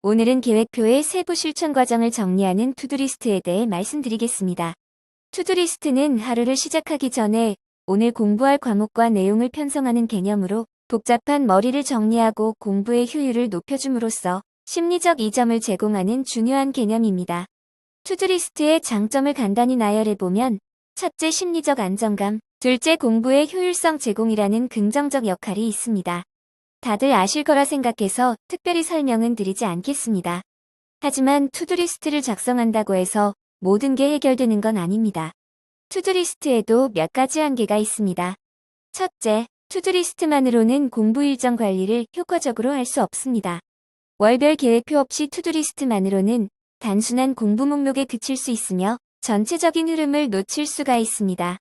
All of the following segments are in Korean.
오늘은 계획표의 세부 실천 과정을 정리하는 투두리스트에 대해 말씀드리겠습니다. 투두리스트는 하루를 시작하기 전에 오늘 공부할 과목과 내용을 편성하는 개념으로 복잡한 머리를 정리하고 공부의 효율을 높여줌으로써 심리적 이점을 제공하는 중요한 개념입니다. 투두리스트의 장점을 간단히 나열해보면 첫째, 심리적 안정감, 둘째, 공부의 효율성 제공이라는 긍정적 역할이 있습니다. 다들 아실 거라 생각해서 특별히 설명은 드리지 않겠습니다. 하지만 투두리스트를 작성한다고 해서 모든 게 해결되는 건 아닙니다. 투두리스트에도 몇 가지 한계가 있습니다. 첫째, 투두리스트만으로는 공부 일정 관리를 효과적으로 할 수 없습니다. 월별 계획표 없이 투두리스트만으로는 단순한 공부 목록에 그칠 수 있으며 전체적인 흐름을 놓칠 수가 있습니다.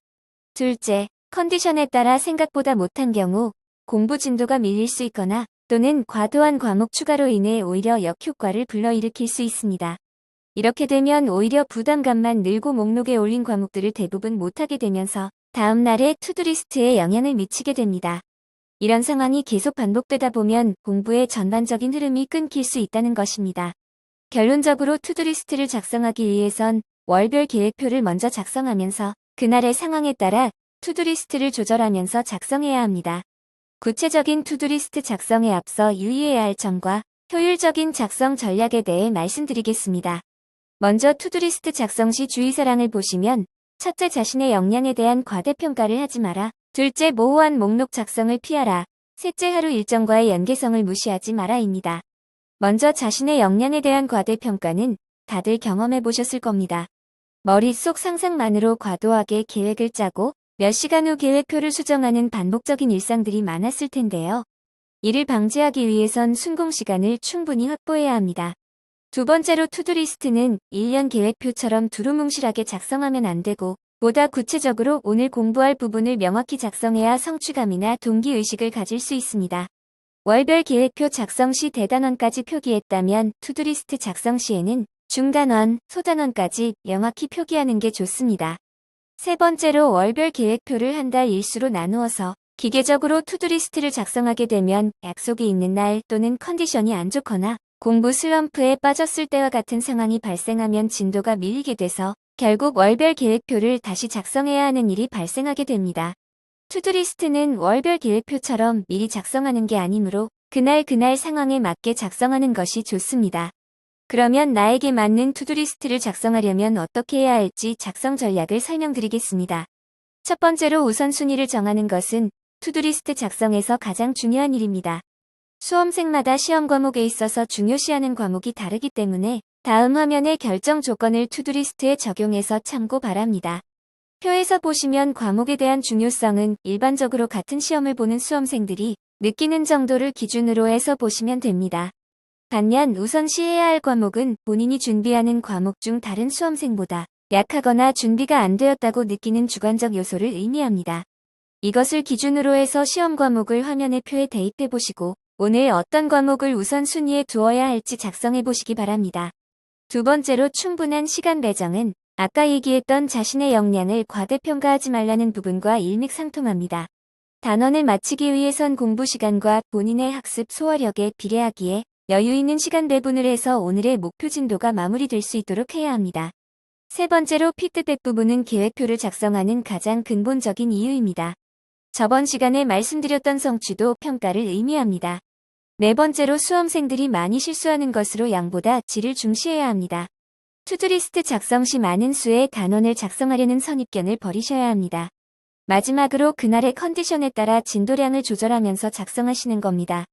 둘째, 컨디션에 따라 생각보다 못한 경우 공부 진도가 밀릴 수 있거나 또는 과도한 과목 추가로 인해 오히려 역효과를 불러일으킬 수 있습니다. 이렇게 되면 오히려 부담감만 늘고 목록에 올린 과목들을 대부분 못하게 되면서 다음 날의 투두리스트에 영향을 미치게 됩니다. 이런 상황이 계속 반복되다 보면 공부의 전반적인 흐름이 끊길 수 있다는 것입니다. 결론적으로 투두리스트를 작성하기 위해선 월별 계획표를 먼저 작성하면서 그날의 상황에 따라 투두리스트를 조절하면서 작성해야 합니다. 구체적인 투두리스트 작성에 앞서 유의해야 할 점과 효율적인 작성 전략에 대해 말씀드리겠습니다. 먼저 투두리스트 작성 시 주의사항을 보시면 첫째, 자신의 역량에 대한 과대평가를 하지 마라. 둘째, 모호한 목록 작성을 피하라. 셋째, 하루 일정과의 연계성을 무시하지 마라입니다. 먼저 자신의 역량에 대한 과대평가는 다들 경험해 보셨을 겁니다. 머릿속 상상만으로 과도하게 계획을 짜고 몇 시간 후 계획표를 수정하는 반복적인 일상들이 많았을 텐데요. 이를 방지하기 위해선 순공 시간을 충분히 확보해야 합니다. 두 번째로 투두리스트는 1년 계획표처럼 두루뭉실하게 작성하면 안 되고 보다 구체적으로 오늘 공부할 부분을 명확히 작성해야 성취감이나 동기의식을 가질 수 있습니다. 월별 계획표 작성 시 대단원까지 표기했다면 투두리스트 작성 시에는 중단원, 소단원까지 명확히 표기하는 게 좋습니다. 세 번째로 월별 계획표를 한 달 일수로 나누어서 기계적으로 투두리스트를 작성하게 되면 약속이 있는 날 또는 컨디션이 안 좋거나 공부 슬럼프에 빠졌을 때와 같은 상황이 발생하면 진도가 밀리게 돼서 결국 월별 계획표를 다시 작성해야 하는 일이 발생하게 됩니다. 투두리스트는 월별 계획표처럼 미리 작성하는 게 아니므로 그날 상황에 맞게 작성하는 것이 좋습니다. 그러면 나에게 맞는 투두리스트를 작성하려면 어떻게 해야 할지 작성 전략을 설명드리겠습니다. 첫 번째로 우선순위를 정하는 것은 투두리스트 작성에서 가장 중요한 일입니다. 수험생마다 시험 과목에 있어서 중요시하는 과목이 다르기 때문에 다음 화면의 결정 조건을 투두리스트에 적용해서 참고 바랍니다. 표에서 보시면 과목에 대한 중요성은 일반적으로 같은 시험을 보는 수험생들이 느끼는 정도를 기준으로 해서 보시면 됩니다. 반면 우선시해야 할 과목은 본인이 준비하는 과목 중 다른 수험생보다 약하거나 준비가 안 되었다고 느끼는 주관적 요소를 의미합니다. 이것을 기준으로 해서 시험 과목을 화면의 표에 대입해 보시고 오늘 어떤 과목을 우선순위에 두어야 할지 작성해 보시기 바랍니다. 두 번째로 충분한 시간 배정은 아까 얘기했던 자신의 역량을 과대평가하지 말라는 부분과 일맥상통합니다. 단원을 마치기 위해선 공부 시간과 본인의 학습 소화력에 비례하기에 여유 있는 시간 배분을 해서 오늘의 목표 진도가 마무리될 수 있도록 해야 합니다. 세 번째로 피드백 부분은 계획표를 작성하는 가장 근본적인 이유입니다. 저번 시간에 말씀드렸던 성취도 평가를 의미합니다. 네 번째로 수험생들이 많이 실수하는 것으로 양보다 질을 중시해야 합니다. 투두리스트 작성 시 많은 수의 단원을 작성하려는 선입견을 버리셔야 합니다. 마지막으로 그날의 컨디션에 따라 진도량을 조절하면서 작성하시는 겁니다.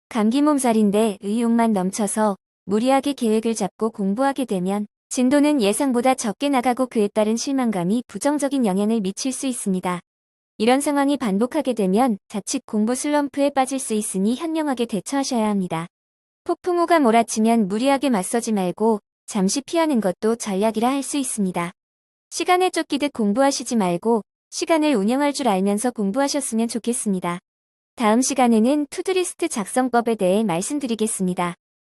감기 몸살인데 의욕만 넘쳐서 무리하게 계획을 잡고 공부하게 되면 진도는 예상보다 적게 나가고 그에 따른 실망감이 부정적인 영향을 미칠 수 있습니다. 이런 상황이 반복하게 되면 자칫 공부 슬럼프에 빠질 수 있으니 현명하게 대처하셔야 합니다. 폭풍우가 몰아치면 무리하게 맞서지 말고 잠시 피하는 것도 전략이라 할 수 있습니다. 시간에 쫓기듯 공부하시지 말고 시간을 운영할 줄 알면서 공부하셨으면 좋겠습니다. 다음 시간에는 투두리스트 작성법에 대해 말씀드리겠습니다.